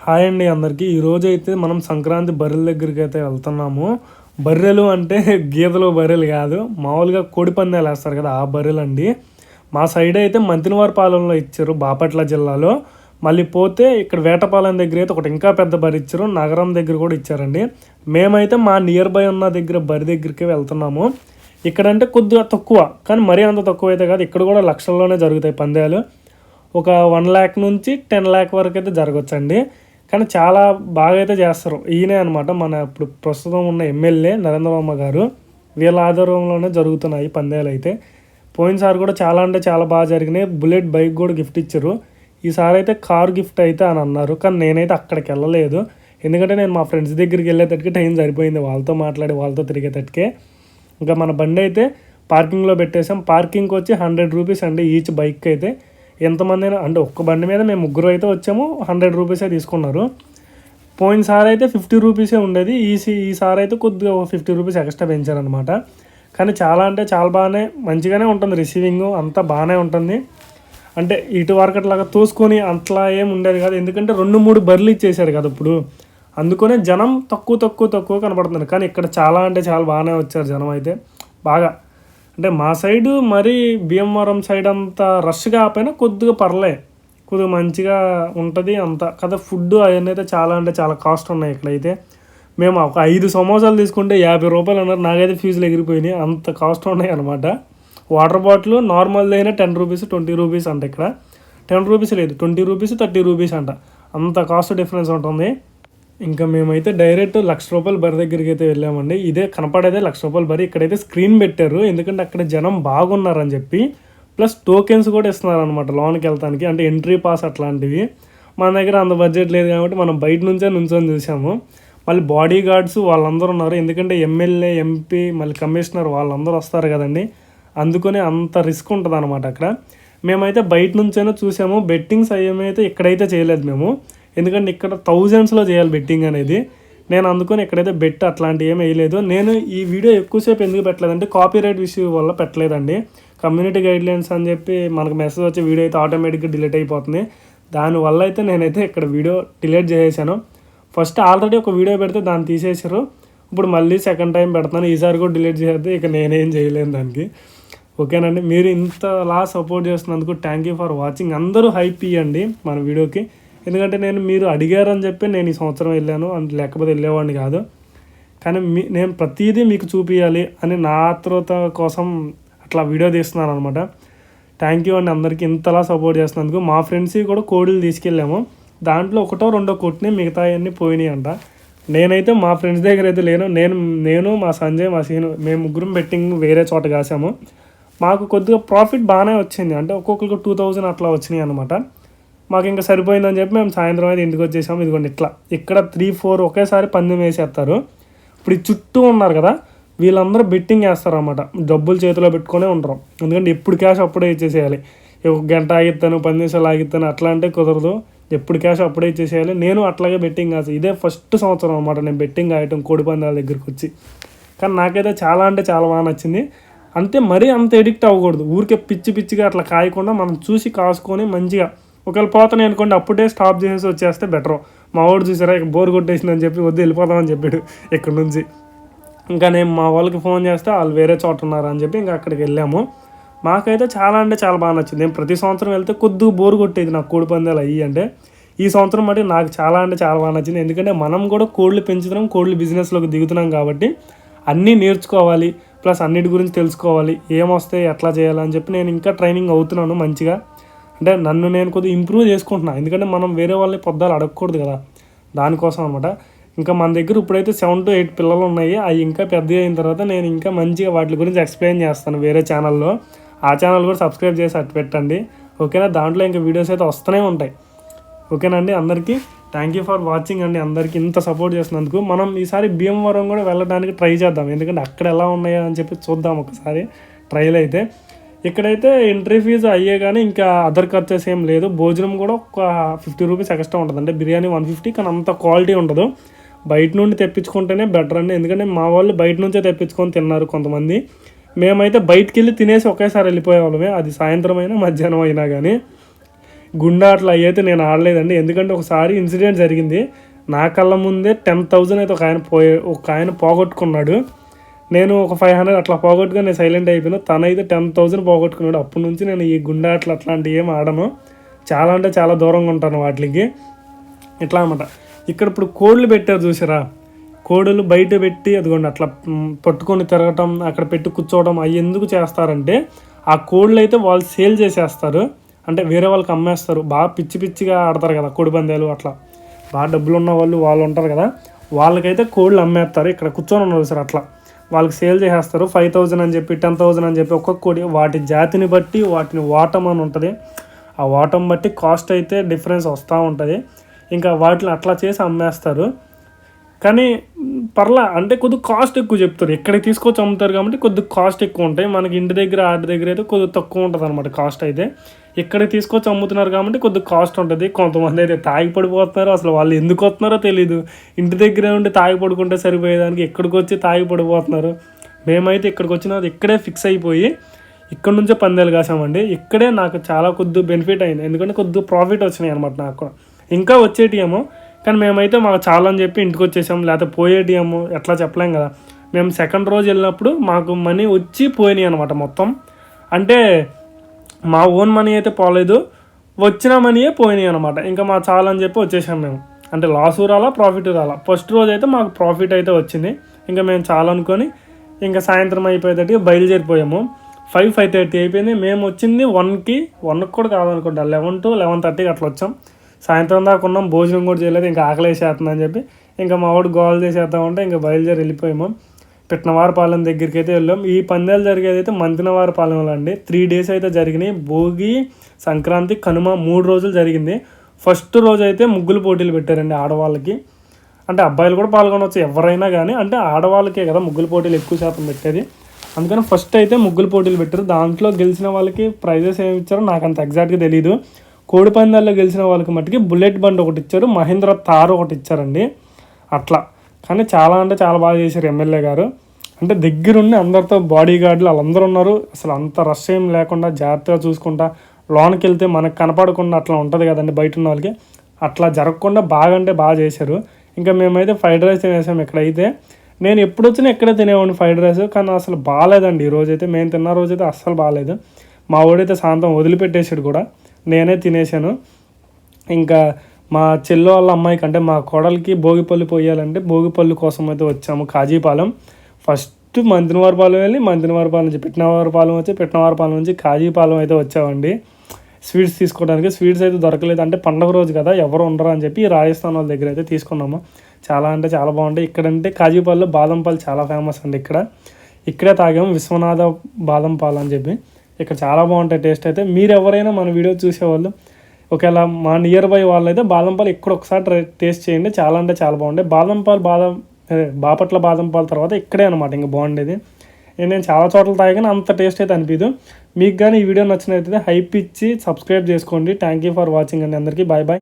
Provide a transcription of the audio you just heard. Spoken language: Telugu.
హాయ్ అండి అందరికీ. ఈరోజైతే మనం సంక్రాంతి బర్రెల దగ్గరికి అయితే వెళ్తున్నాము. బర్రెలు అంటే గీదలు బర్రెలు కాదు, మామూలుగా కోడి పందాలు వేస్తారు కదా ఆ బర్రెలు అండి. మా సైడ్ అయితే మంతినవారిపాలెంలో ఇచ్చారు, బాపట్ల జిల్లాలో. మళ్ళీ పోతే ఇక్కడ వేటపాలెం దగ్గర అయితే ఒకటి ఇంకా పెద్ద బర్రె ఇచ్చారు, నగరం దగ్గర కూడా ఇచ్చారండి. మేమైతే మా నియర్ బై ఉన్న దగ్గర బర్రె దగ్గరికి వెళ్తున్నాము. ఇక్కడంటే కొద్దిగా తక్కువ, కానీ మరీ అంత తక్కువ అయితే కాదు. ఇక్కడ కూడా లక్షల్లోనే జరుగుతాయి పందాలు. ఒక 1,00,000 నుంచి 10,00,000 వరకు అయితే జరగచ్చండి. కానీ చాలా బాగా అయితే చేస్తారు. ఈయనే అనమాట మన ఇప్పుడు ప్రస్తుతం ఉన్న ఎమ్మెల్యే నరేంద్రబాబు గారు. వీళ్ళ ఆధ్వర్యంలోనే జరుగుతున్నాయి పందాలు అయితే. పోయినసారి కూడా చాలా అంటే చాలా బాగా జరిగినాయి. బుల్లెట్ బైక్ కూడా గిఫ్ట్ ఇచ్చారు. ఈసారి అయితే కార్ గిఫ్ట్ అయితే అని అన్నారు, కానీ నేనైతే అక్కడికి వెళ్ళలేదు. ఎందుకంటే నేను మా ఫ్రెండ్స్ దగ్గరికి వెళ్ళేటట్టుకే టైం సరిపోయింది, వాళ్ళతో మాట్లాడి వాళ్ళతో తిరిగేటట్టుకే. ఇంకా మన బండి అయితే పార్కింగ్లో పెట్టేసాం. పార్కింగ్కి వచ్చి 100 రూపీస్ అండి ఈచ్ బైక్ అయితే. ఎంతమంది అయినా అంటే ఒక్క బండి మీద మేము ముగ్గురు అయితే వచ్చాము, 100 రూపీసే తీసుకున్నారు. పోయినసారి అయితే 50 రూపీసే ఉండేది, ఈసారి అయితే కొద్దిగా 50 రూపీస్ ఎక్స్ట్రా పెంచారనమాట. కానీ చాలా అంటే చాలా బాగానే మంచిగానే ఉంటుంది, రిసీవింగ్ అంతా బాగానే ఉంటుంది. అంటే ఇటు వరకు అట్లాగా తోసుకొని అట్లా ఏం ఉండేది కాదు, ఎందుకంటే 2-3 బర్రెలు ఇచ్చేసారు కదా ఇప్పుడు. అందుకనే జనం తక్కువ కనపడుతుంది. కానీ ఇక్కడ చాలా అంటే చాలా బాగానే వచ్చారు జనం అయితే బాగా. అంటే మా సైడు మరీ భీమవరం సైడ్ అంత రష్గా ఆపైనా కొద్దిగా కొద్దిగా మంచిగా ఉంటుంది అంత కదా. ఫుడ్ అవన్నీ అయితే చాలా అంటే చాలా కాస్ట్ ఉన్నాయి ఇక్కడైతే. మేము ఒక 5 సమోసాలు తీసుకుంటే 50 రూపాయలు అన్నారు. నాకైతే ఫీజులు ఎగిరిపోయినాయి, అంత కాస్ట్ ఉన్నాయి అనమాట. వాటర్ బాటిల్ నార్మల్ది అయినా 10 రూపీస్ 20 రూపీస్ అంట. ఇక్కడ 10 రూపీస్ లేదు, 20 రూపీస్ 30 రూపీస్ అంట. అంత కాస్ట్ డిఫరెన్స్ ఉంటుంది. ఇంకా మేమైతే డైరెక్ట్ ₹1,00,000 బరి దగ్గరికి అయితే వెళ్ళామండి. ఇదే కనపడేదే ₹1,00,000 బరి. ఇక్కడైతే స్క్రీన్ పెట్టారు, ఎందుకంటే అక్కడ జనం బాగున్నారని చెప్పి. ప్లస్ టోకెన్స్ కూడా ఇస్తున్నారు అనమాట లోనికి వెళ్తానికి, అంటే ఎంట్రీ పాస్ అట్లాంటివి. మన దగ్గర అంత బడ్జెట్ లేదు కాబట్టి మనం బయట నుంచే నుంచొని చూసాము. మళ్ళీ బాడీ గార్డ్స్ వాళ్ళందరూ ఉన్నారు, ఎందుకంటే ఎమ్మెల్యే ఎంపీ మళ్ళీ కమిషనర్ వాళ్ళందరూ వస్తారు కదండి. అందుకని అంత రిస్క్ ఉంటుంది అనమాట అక్కడ. మేమైతే బయట నుంచైనా చూసాము. బెట్టింగ్స్ అయ్యేమైతే ఇక్కడైతే చేయలేదు మేము, ఎందుకంటే ఇక్కడ థౌజండ్స్లో చేయాలి బెట్టింగ్ అనేది. నేను అందుకొని ఎక్కడైతే బెట్ అట్లాంటివి ఏమీ వేయలేదు. నేను ఈ వీడియో ఎక్కువసేపు ఎందుకు పెట్టలేదంటే కాపీరైట్ ఇష్యూ వల్ల పెట్టలేదండి. కమ్యూనిటీ గైడ్లైన్స్ అని చెప్పి మనకు మెసేజ్ వచ్చి వీడియో అయితే ఆటోమేటిక్గా డిలీట్ అయిపోతుంది. దానివల్ల అయితే నేనైతే ఇక్కడ వీడియో డిలీట్ చేసేసాను. ఫస్ట్ ఆల్రెడీ ఒక వీడియో పెడితే దాన్ని తీసేసారు, ఇప్పుడు మళ్ళీ సెకండ్ టైం పెడతాను. ఈసారి కూడా డిలీట్ చేస్తే ఇక నేనేం చేయలేను దానికి. ఓకేనండి, మీరు ఇంతలా సపోర్ట్ చేస్తున్నందుకు థ్యాంక్ యూ ఫర్ వాచింగ్. అందరూ హైప్ ఇవ్వండి మన వీడియోకి, ఎందుకంటే మీరు అడిగారని చెప్పి నేను ఈ సంవత్సరం వెళ్ళాను, లేకపోతే వెళ్ళేవాడిని కాదు. కానీ నేను ప్రతిదీ మీకు చూపించాలి అని నా ఆత్రుత కోసం అట్లా వీడియో తీస్తున్నాను అనమాట. థ్యాంక్ యూ అండి అందరికీ ఇంతలా సపోర్ట్ చేస్తున్నందుకు. మా ఫ్రెండ్స్కి కూడా కోడిలు తీసుకెళ్ళాము, దాంట్లో 1-2 కొట్టినాయి, మిగతా అన్నీ పోయినాయి అంట. నేనైతే మా ఫ్రెండ్స్ దగ్గర అయితే లేను. నేను మా సంజయ్ మా సీను మేము ముగ్గురం బెట్టింగ్ వేరే చోట కాసాము. మాకు కొద్దిగా ప్రాఫిట్ బాగానే వచ్చింది, అంటే ఒక్కొక్కరికి 2,000 అట్లా వచ్చినాయి అనమాట. మాకు ఇంకా సరిపోయిందని చెప్పి మేము సాయంత్రం అయితే ఇంటికి వచ్చేసాము. ఇదిగోండి ఇట్లా ఇక్కడ 3-4 ఒకేసారి పందెం వేసేస్తారు. ఇప్పుడు ఈ చుట్టూ ఉన్నారు కదా, వీళ్ళందరూ బెట్టింగ్ వేస్తారన్నమాట. డబ్బులు చేతిలో పెట్టుకునే ఉంటారు, ఎందుకంటే ఎప్పుడు క్యాష్ అప్పుడే ఇచ్చేసేయాలి. ఒక గంట ఆగిస్తాను 10 నిమిషాలు ఆగిస్తాను అట్లా అంటే కుదరదు, ఎప్పుడు క్యాష్ అప్పుడే ఇచ్చేసేయాలి. నేను అట్లాగే బెట్టింగ్ కాదు, ఇదే ఫస్ట్ సంవత్సరం అనమాట నేను బెట్టింగ్ ఆడటం కోడి పందాల దగ్గరికి వచ్చి. కానీ నాకైతే చాలా అంటే చాలా బాగా నచ్చింది. అంతే మరీ అంత ఎడిక్ట్ అవ్వకూడదు, ఊరికే పిచ్చిగా అట్లా కాయకుండా మనం చూసి కాసుకొని మంచిగా ఒకవేళ పోతానే అనుకోండి అప్పుడే స్టాప్ చేసేసి వచ్చేస్తే బెటర్. మా వాడు చూసారా ఇక బోర్ కొట్టేసిందని చెప్పి వద్దు వెళ్ళిపోతామని చెప్పాడు ఇక్కడ నుంచి. ఇంకా నేను మా వాళ్ళకి ఫోన్ చేస్తే వాళ్ళు వేరే చోట ఉన్నారని చెప్పి ఇంకా అక్కడికి వెళ్ళాము. మాకైతే చాలా అంటే చాలా బాగా నచ్చింది. నేను ప్రతి సంవత్సరం వెళ్తే కొద్దిగా బోర్ కొట్టేది నాకు కోడి పందాలు అయ్యి అంటే. ఈ సంవత్సరం బట్టి నాకు చాలా అంటే చాలా బాగా నచ్చింది, ఎందుకంటే మనం కూడా కోళ్ళు పెంచుతున్నాం, కోళ్ళు బిజినెస్లోకి దిగుతున్నాం కాబట్టి అన్నీ నేర్చుకోవాలి, ప్లస్ అన్నిటి గురించి తెలుసుకోవాలి, ఏమొస్తాయి ఎట్లా చేయాలని చెప్పి నేను ఇంకా ట్రైనింగ్ అవుతున్నాను మంచిగా. అంటే నన్ను నేను కొద్దిగా ఇంప్రూవ్ చేసుకుంటున్నాను, ఎందుకంటే మనం వేరే వాళ్ళని పొద్దాలు అడగకూడదు కదా, దానికోసం అనమాట. ఇంకా మన దగ్గర ఇప్పుడైతే 7-8 పిల్లలు ఉన్నాయి. అవి ఇంకా పెద్దగా అయిన తర్వాత నేను ఇంకా మంచిగా వాటి గురించి ఎక్స్ప్లెయిన్ చేస్తాను వేరే ఛానల్లో. ఆ ఛానల్ కూడా సబ్స్క్రైబ్ చేసి అట్టు పెట్టండి, ఓకేనా. దాంట్లో ఇంకా వీడియోస్ అయితే వస్తూనే ఉంటాయి, ఓకేనండి. అందరికీ థ్యాంక్ యూ ఫర్ వాచింగ్ అండి. అందరికీ ఇంత సపోర్ట్ చేసినందుకు. మనం ఈసారి భీమవరం కూడా వెళ్ళడానికి ట్రై చేద్దాం, ఎందుకంటే అక్కడ ఎలా ఉన్నాయో అని చెప్పి చూద్దాం ఒకసారి ట్రైల్ అయితే. ఇక్కడైతే ఎంట్రీ ఫీజు అయ్యే కానీ ఇంకా అదర్ ఖర్చెస్ ఏం లేదు. భోజనం కూడా ఒక 50 రూపీస్ ఎక్స్ట్రా ఉంటుంది, అంటే బిర్యానీ 150, కానీ అంత క్వాలిటీ ఉండదు. బయట నుండి తెప్పించుకుంటేనే బెటర్ అండి, ఎందుకంటే మా వాళ్ళు బయట నుంచే తెప్పించుకొని తిన్నారు కొంతమంది. మేమైతే బయటికి వెళ్ళి తినేసి ఒకేసారి వెళ్ళిపోయేవాళ్ళమే, అది సాయంత్రం అయినా మధ్యాహ్నం అయినా కానీ. గుండా అట్లా అయితే నేను ఆడలేదండి. ఎందుకంటే ఒకసారి ఇన్సిడెంట్ జరిగింది. నా కళ్ళ ముందే 10,000 అయితే ఒక ఆయన పోగొట్టుకున్నాడు. నేను ఒక 500 అట్లా పోగొట్టుకొని నేను సైలెంట్ అయిపోయాను. తనైతే 10,000 పోగొట్టుకున్నాడు. అప్పటి నుంచి నేను ఈ గుండా ఆటలు అట్లాంటివి ఏం ఆడను. చాలా అంటే చాలా దూరంగా ఉంటాను వాటికి. ఇట్లా అనమాట. ఇక్కడ ఇప్పుడు కోళ్ళు పెట్టారు చూసారా, కోడులు బయట పెట్టి అదిగోండి అట్లా పట్టుకొని తిరగటం, అక్కడ పెట్టి కూర్చోవడం అవి ఎందుకు చేస్తారంటే ఆ కోళ్ళు అయితే వాళ్ళు సేల్ చేసేస్తారు, అంటే వేరే వాళ్ళకి అమ్మేస్తారు. బాగా పిచ్చి పిచ్చిగా ఆడతారు కదా కోడి పందాలు, అట్లా బాగా డబ్బులు ఉన్న వాళ్ళు ఉంటారు కదా, వాళ్ళకైతే కోళ్ళు అమ్మేస్తారు. ఇక్కడ కూర్చొని ఉన్నారు సార్, అట్లా వాళ్ళకి సేల్ చేసేస్తారు. 5,000 అని చెప్పి 10,000 అని చెప్పి ఒక్కొక్క కోడి వాటి జాతిని బట్టి వాటిని వాటం అని ఉంటుంది. ఆ వాటం బట్టి కాస్ట్ అయితే డిఫరెన్స్ వస్తూ ఉంటుంది. ఇంకా వాటిని అట్లా చేసి అమ్మేస్తారు. కానీ పర్లా అంటే కొద్దిగా కాస్ట్ ఎక్కువ చెప్తారు. ఎక్కడికి తీసుకొచ్చి అమ్ముతారు కాబట్టి కొద్దిగా కాస్ట్ ఎక్కువ ఉంటాయి. మనకి ఇంటి దగ్గర ఆటి దగ్గర అయితే కొద్దిగా తక్కువ ఉంటుంది అనమాట కాస్ట్ అయితే. ఇక్కడికి తీసుకొచ్చి అమ్ముతున్నారు కాబట్టి కొద్దిగా కాస్ట్ ఉంటుంది. కొంతమంది అయితే తాగి పడిపోతున్నారు, అసలు వాళ్ళు ఎందుకు వస్తున్నారో తెలీదు. ఇంటి దగ్గరే ఉండి తాగి పడుకుంటే సరిపోయేదానికి ఎక్కడికి వచ్చి తాగి పడిపోతున్నారు. మేమైతే ఇక్కడికి వచ్చినది ఇక్కడే ఫిక్స్ అయిపోయి ఇక్కడ నుంచే పందాలు కాసామండి. ఇక్కడే నాకు చాలా కొద్దిగా బెనిఫిట్ అయింది, ఎందుకంటే కొద్దిగా ప్రాఫిట్ వచ్చినాయి అనమాట నాకు. ఇంకా వచ్చేటియేమో, కానీ మేమైతే మాకు చాలా అని చెప్పి ఇంటికి వచ్చేసాము. లేకపోతే పోయేటియేమో ఎట్లా చెప్పలేం కదా. మేము సెకండ్ రోజు వెళ్ళినప్పుడు మాకు మనీ వచ్చి పోయినాయి అనమాట మొత్తం. అంటే మా ఓన్ మనీ అయితే పోలేదు, వచ్చిన మనీయే పోయినాయి అనమాట. ఇంకా మా చాలా అని చెప్పి వచ్చేసాం మేము. అంటే లాసు రాలా ప్రాఫిట్ రాలా. ఫస్ట్ రోజు అయితే మాకు ప్రాఫిట్ అయితే వచ్చింది. ఇంకా మేము చాలా అనుకొని ఇంకా సాయంత్రం అయిపోయేటట్టుగా బయలుదేరిపోయాము. 5:30 అయిపోయింది. మేము వచ్చింది 1కి కూడా కాదనుకుంటా, 11 to 11:30 అట్లా వచ్చాం. సాయంత్రం దాకా ఉన్నాం, భోజనం కూడా చేయలేదు. ఇంకా ఆకలి వేసేస్తుందని చెప్పి ఇంకా మా వాడు గోల్ చేసేద్దామంటే ఇంకా బయలుదేరి వెళ్ళిపోయాము. పిట్నవారిపాలెం దగ్గరికి అయితే వెళ్ళాం. ఈ పందాలు జరిగేది అయితే మంతినవారిపాలెంలో అండి. 3 days అయితే జరిగినాయి. భోగి, సంక్రాంతి, కనుమ 3 రోజులు జరిగింది. ఫస్ట్ రోజు అయితే ముగ్గులు పోటీలు పెట్టారండి ఆడవాళ్ళకి. అంటే అబ్బాయిలు కూడా పాల్గొనవచ్చు ఎవరైనా కానీ, అంటే ఆడవాళ్ళకే కదా ముగ్గులు పోటీలు ఎక్కువ శాతం పెట్టేది. అందుకని ఫస్ట్ అయితే ముగ్గులు పోటీలు పెట్టారు. దాంట్లో గెలిచిన వాళ్ళకి ప్రైజెస్ ఏమి ఇచ్చారో నాకు అంత ఎగ్జాక్ట్గా తెలియదు. కోడి పందాల్లో గెలిచిన వాళ్ళకి మట్టుకి బుల్లెట్ బండి ఒకటి ఇచ్చారు, మహేంద్ర తార్ ఒకటి ఇచ్చారండి. అట్లా కానీ చాలా అంటే చాలా బాగా చేశారు ఎమ్మెల్యే గారు. అంటే దగ్గరుండి అందరితో బాడీ గార్డులు వాళ్ళందరూ ఉన్నారు. అసలు అంత రష్ ఏం లేకుండా జాగ్రత్తగా చూసుకుంటా, లోనికి వెళ్తే మనకు కనపడకుండా అట్లా ఉంటుంది కదండి బయట ఉన్న వాళ్ళకి, అట్లా జరగకుండా బాగా అంటే బాగా చేశారు. ఇంకా మేమైతే ఫ్రైడ్ రైస్ తినేసాం. ఎక్కడైతే నేను ఎప్పుడు వచ్చినా ఎక్కడే తినేవాడిని ఫ్రైడ్ రైస్, కానీ అసలు బాగాలేదండి ఈరోజైతే. మేము తిన్న రోజైతే అస్సలు బాగాలేదు. మా వాడైతే సాయంత్రం వదిలిపెట్టేసాడు కూడా, నేనే తినేసాను. ఇంకా మా చెల్లో వాళ్ళ అమ్మాయికి అంటే మా కోడలికి భోగిపల్లి పోయాలంటే భోగిపల్లి కోసం అయితే వచ్చాము కాజీపాలెం. ఫస్ట్ మంతినవారిపాలెం వెళ్ళి మంతినవారిపాలెం నుంచి పిట్నవారిపాలెం వచ్చి పిట్నవారిపాలెం నుంచి కాజీపాలెం అయితే వచ్చామండి స్వీట్స్ తీసుకోవడానికి. స్వీట్స్ అయితే దొరకలేదు, అంటే పండుగ రోజు కదా ఎవరు ఉండరు అని చెప్పి రాజస్థాన్ వాళ్ళ దగ్గర అయితే తీసుకున్నాము. చాలా అంటే చాలా బాగుంటాయి. ఇక్కడంటే కాజీపాలలో బాదం పాలు చాలా ఫేమస్ అండి. ఇక్కడే తాగాము విశ్వనాథ బాదం పాలు అని చెప్పి. ఇక్కడ చాలా బాగుంటాయి టేస్ట్ అయితే. మీరు ఎవరైనా మన వీడియో చూసేవాళ్ళు ఒకవేళ మా నియర్ బై వాళ్ళు అయితే బాదం పాలు ఇక్కడ ఒకసారి టేస్ట్ చేయండి. చాలా అంటే చాలా బాగుంటాయి. బాపట్ల బాదం పాలు తర్వాత ఇక్కడే అనమాట ఇంకా బాగుండేది. నేను చాలా చోట్ల తాగాను, అంత టేస్ట్ అయితే అనిపించదు. మీకు కానీ ఈ వీడియో నచ్చినట్లయితే హైప్ ఇచ్చి సబ్స్క్రైబ్ చేసుకోండి. థ్యాంక్ యూ ఫర్ వాచింగ్ అండి. అందరికీ బాయ్ బాయ్.